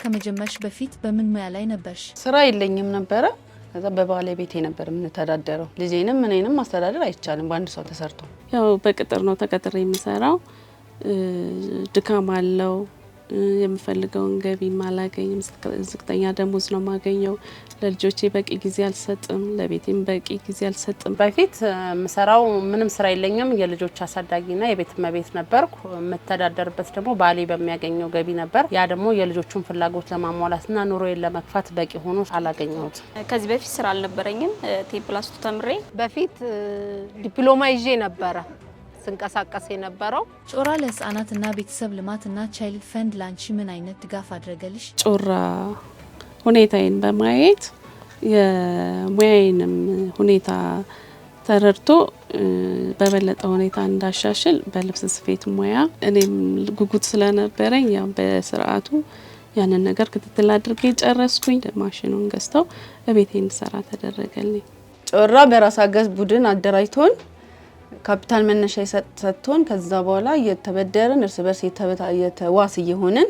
ከመጀመርሽ በፊት በምን ሙያ ላይ ነበርሽ? ስራ የለኝም ነበር። ከዛ በባለቤቴ ነበር የምንተዳደረው። ልጄንም እኔንም ማስተዳደር አይቻልም በአንድ ሰው ተሰርቶ። ያው በቅጥር ነው ተቀጥሬ የምሰራው። ድካም አለው። የምፈልገውን ገቢ ማላገኝም፣ ዝቅተኛ ደሞዝ ነው ማገኘው። ለልጆቼ በቂ ጊዜ አልሰጥም፣ ለቤቴም በቂ ጊዜ አልሰጥም። በፊት ምሰራው ምንም ስራ የለኝም። የልጆች አሳዳጊና የቤት እመቤት ነበርኩ። መተዳደርበት ደግሞ ባሌ በሚያገኘው ገቢ ነበር። ያ ደግሞ የልጆቹን ፍላጎት ለማሟላትና ኑሮዬን ለመግፋት በቂ ሆኖ አላገኘሁት። ከዚህ በፊት ስራ አልነበረኝም። ቴፕላስቱ ተምሬ በፊት ዲፕሎማ ይዤ ነበረ ስንቀሳቀስ የነበረው። ጮራ ለህፃናትና ቤተሰብ ልማትና ቻይልድ ፈንድ ላንቺ ምን አይነት ድጋፍ አድርገልሽ? ጮራ ሁኔታዬን በማየት የሙያዬንም ሁኔታ ተረድቶ በበለጠ ሁኔታ እንዳሻሽል በልብስ ስፌት ሙያ እኔም ጉጉት ስለነበረኝ ያው በስርዓቱ ያንን ነገር ክትትል አድርጌ ጨረስኩኝ። ማሽኑን ገዝተው በቤቴ እንድሰራ ተደረገልኝ። ጮራ በራስ አገዝ ቡድን አደራጅቶን ካፒታል መነሻ ሰጥቶን ከዛ በኋላ እየተበደረን እርስ በርስ የተዋስ እየሆነን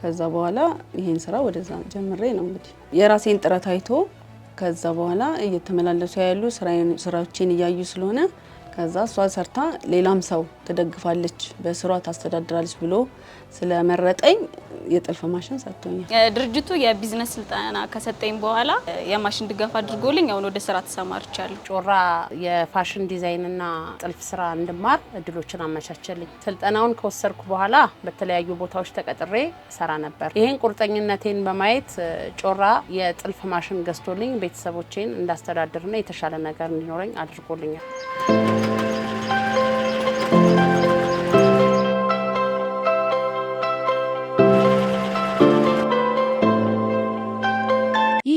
ከዛ በኋላ ይሄን ስራ ወደዛ ጀምሬ ነው እንግዲህ የራሴን ጥረት አይቶ ከዛ በኋላ እየተመላለሱ ያሉ ስራዎችን እያዩ ስለሆነ ከዛ እሷ ሰርታ ሌላም ሰው ተደግፋለች በስሯ ታስተዳድራለች ብሎ ስለመረጠኝ የጥልፍ ማሽን ሰጥቶኛል። ድርጅቱ የቢዝነስ ስልጠና ከሰጠኝ በኋላ የማሽን ድጋፍ አድርጎልኝ አሁን ወደ ስራ ተሰማርቻለሁ። ጮራ የፋሽን ዲዛይንና ጥልፍ ስራ እንድማር እድሎችን አመቻቸልኝ። ስልጠናውን ከወሰድኩ በኋላ በተለያዩ ቦታዎች ተቀጥሬ ሰራ ነበር። ይሄን ቁርጠኝነቴን በማየት ጮራ የጥልፍ ማሽን ገዝቶልኝ ቤተሰቦቼን እንዳስተዳድርና የተሻለ ነገር እንዲኖረኝ አድርጎልኛል።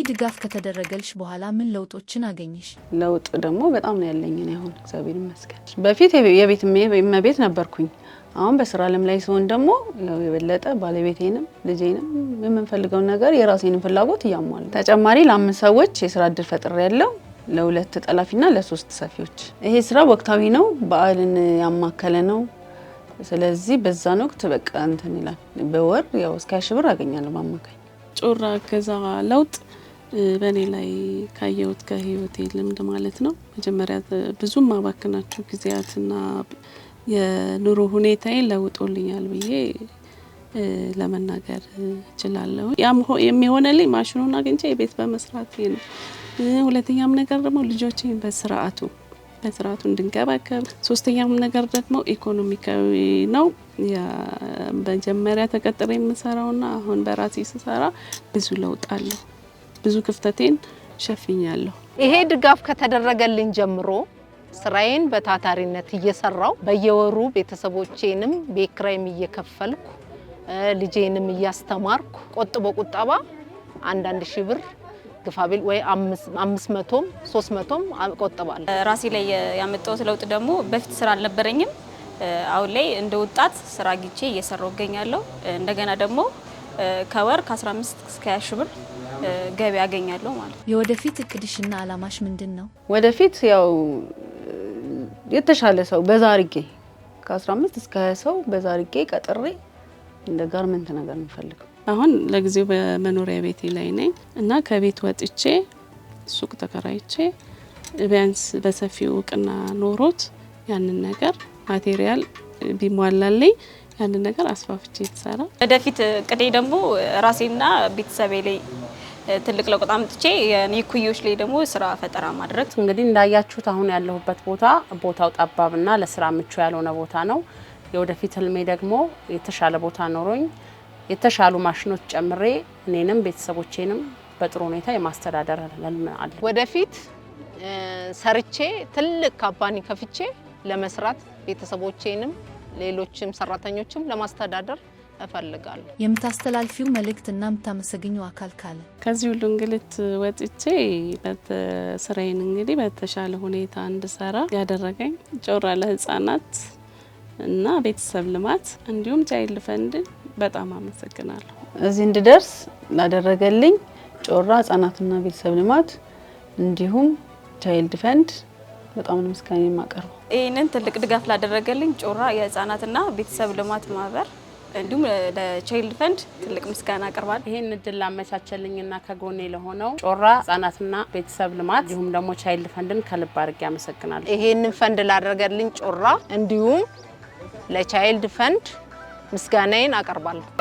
ድጋፍ ከተደረገልሽ በኋላ ምን ለውጦችን አገኘሽ? ለውጥ ደግሞ በጣም ነው ያለኝ ነው አሁን እግዚአብሔር ይመስገን። በፊት የቤት እመቤት ነበርኩኝ። አሁን በስራ ዓለም ላይ ሲሆን ደግሞ የበለጠ ባለቤቴንም ልጄንም የምንፈልገው ነገር የራሴንም ፍላጎት እያሟላ ተጨማሪ ለ5 ሰዎች የስራ እድል ፈጥሬያለሁ። ለ2 ጠላፊና ለ3 ሰፊዎች። ይሄ ስራ ወቅታዊ ነው፣ በዓልን ያማከለ ነው። ስለዚህ በዛን ወቅት በቃ እንትን ይላል። በወር ያው እስከ 10 ብር አገኛለሁ በአማካኝ። ጮራ ገዛ ለውጥ በእኔ ላይ ካየሁት ከህይወቴ ልምድ ማለት ነው። መጀመሪያ ብዙም ማባከናቸው ጊዜያትና የኑሮ ሁኔታዬ ለውጦልኛል ብዬ ለመናገር እችላለሁ። ያም የሚሆነልኝ ማሽኑን አግኝቼ የቤት በመስራት ነው። ሁለተኛም ነገር ደግሞ ልጆቼን በስርዓቱ እንድንከባከብ፣ ሶስተኛም ነገር ደግሞ ኢኮኖሚካዊ ነው። በመጀመሪያ ተቀጥሬ የምሰራውና አሁን በራሴ ስሰራ ብዙ ለውጥ አለው። ብዙ ክፍተቴን ሸፍኛለሁ። ይሄ ድጋፍ ከተደረገልኝ ጀምሮ ስራዬን በታታሪነት እየሰራው በየወሩ ቤተሰቦቼንም ቤት ኪራይም እየከፈልኩ ልጄንም እያስተማርኩ ቁጠባ አንዳንድ ሺህ ብር ግፋቢል ወይ 500ም 300ም አቆጥባለሁ። ራሴ ላይ ያመጣሁት ለውጥ ደግሞ በፊት ስራ አልነበረኝም። አሁን ላይ እንደ ወጣት ስራ አግኝቼ እየሰራው እገኛለሁ። እንደገና ደግሞ ከወር ከ15 እስከ 20 ሺህ ብር ገቢ ያገኛለሁ ማለት ነው። የወደፊት እቅድሽና አላማሽ ምንድነው? ወደፊት ያው የተሻለ ሰው በዛርጌ ከ15 እስከ 20 ሰው በዛርጌ ቀጥሬ እንደ ጋርመንት ነገር እንፈልግ። አሁን ለጊዜው በመኖሪያ ቤቴ ላይ ነኝ እና ከቤት ወጥቼ ሱቅ ተከራይቼ ቢያንስ በሰፊው እውቅና ኖሮት ያንን ነገር ማቴሪያል ቢሟላልኝ ያንን ነገር አስፋፍቼ ተሰራ። ወደፊት እቅዴ ደግሞ ራሴና ቤተሰቤ ላይ ትልቅ ለውጥ አምጥቼ የኔ ኩዮች ላይ ደግሞ ስራ ፈጠራ ማድረግ። እንግዲህ እንዳያችሁት አሁን ያለሁበት ቦታው ጠባብና ለስራ ምቹ ያልሆነ ቦታ ነው። የወደፊት ህልሜ ደግሞ የተሻለ ቦታ ኖሮኝ የተሻሉ ማሽኖች ጨምሬ እኔንም ቤተሰቦቼንም በጥሩ ሁኔታ የማስተዳደር ህልም አለ። ወደፊት ሰርቼ ትልቅ ካምፓኒ ከፍቼ ለመስራት ቤተሰቦቼንም ሌሎችም ሰራተኞችም ለማስተዳደር እፈልጋለሁ። የምታስተላልፊው መልእክትና የምታመሰግኘው አካል ካለ? ከዚህ ሁሉ እንግልት ወጥቼ በስራዬን እንግዲህ በተሻለ ሁኔታ እንድሰራ ያደረገኝ ጮራ ለህፃናት እና ቤተሰብ ልማት እንዲሁም ቻይልድ ፈንድ በጣም አመሰግናለሁ። እዚህ እንድደርስ ላደረገልኝ ጮራ ህፃናትና ቤተሰብ ልማት እንዲሁም ቻይልድ ፈንድ በጣም ምስጋና የማቀርበው። ይሄንን ትልቅ ድጋፍ ላደረገልኝ ጮራ የህፃናትና ቤተሰብ ልማት ማህበር እንዲሁም ለቻይልድ ፈንድ ትልቅ ምስጋና አቀርባለሁ። ይሄን እድል ላመቻቸልኝና ከጎኔ ለሆነው ጮራ ህጻናትና ቤተሰብ ልማት እንዲሁም ደግሞ ቻይልድ ፈንድን ከልብ አድርጌ አመሰግናለሁ። ይሄንን ፈንድ ላደረገልኝ ጮራ እንዲሁም ለቻይልድ ፈንድ ምስጋናዬን አቀርባለሁ።